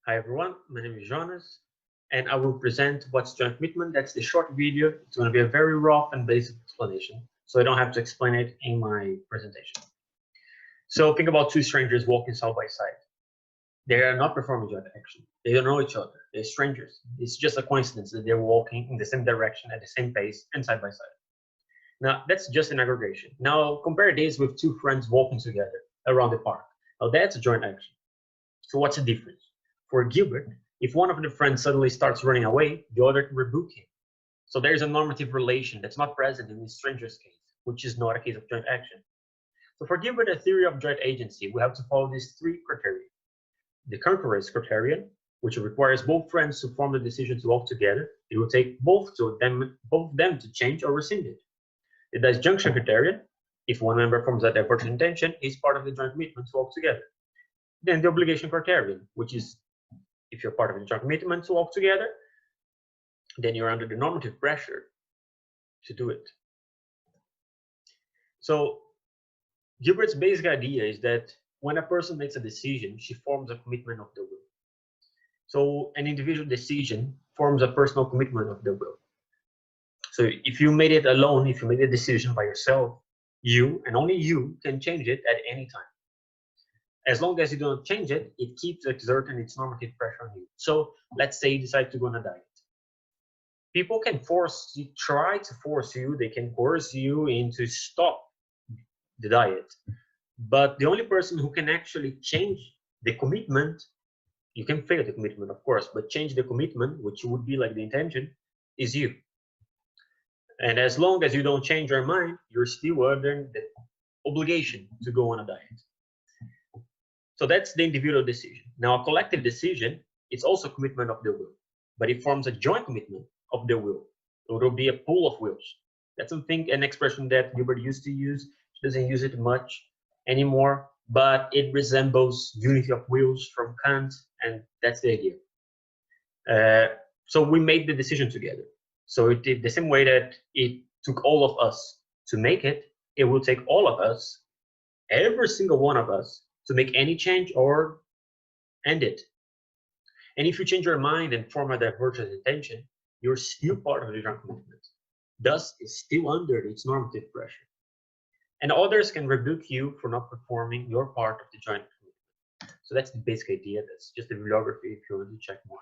Hi everyone, my name is Jonas, and I will present what's joint commitment. That's the short video. It's going to be a very rough and basic explanation, so I don't have to explain it in my presentation. So think about two strangers walking side by side. They are not performing joint action. They don't know each other. They're strangers. It's just a coincidence that they're walking in the same direction at the same pace and side by side. Now, that's just an aggregation. Now, compare this with two friends walking together around the park. Now, that's a joint action. So what's the difference? For Gilbert, if one of the friends suddenly starts running away, the other can rebuke him. So there's a normative relation that's not present in the stranger's case, which is not a case of joint action. So for Gilbert, a theory of joint agency, we have to follow these three criteria. The concurrence criterion, which requires both friends to form the decision to walk together. It will take both of them to change or rescind it. The disjunction criterion, if one member forms a divergent intention, is part of the joint commitment to walk together. Then the obligation criterion, which is if you're part of a joint commitment to walk together, then you're under the normative pressure to do it. So Gilbert's basic idea is that when a person makes a decision, she forms a commitment of the will. So an individual decision forms a personal commitment of the will. So if you made it alone, if you made a decision by yourself, you and only you can change it at any time. As long as you don't change it, it keeps exerting its normative pressure on you. So let's say you decide to go on a diet. People can try to force you, they can coerce you into stop the diet. But the only person who can actually change the commitment, you can fail the commitment, of course, but change the commitment, which would be like the intention, is you. And as long as you don't change your mind, you're still under the obligation to go on a diet. So that's the individual decision. Now, a collective decision is also commitment of the will, but it forms a joint commitment of the will. So it will be a pool of wills. That's something, an expression that Gilbert used to use. She doesn't use it much anymore, but it resembles unity of wills from Kant, and that's the idea. So we made the decision together. So it did the same way that it took all of us to make it, it will take all of us, every single one of us, to make any change or end it. And if you change your mind and form a divergent intention, you're still part of the joint commitment. Thus, it's still under its normative pressure. And others can rebuke you for not performing your part of the joint commitment. So that's the basic idea. That's just the bibliography if you want to check more.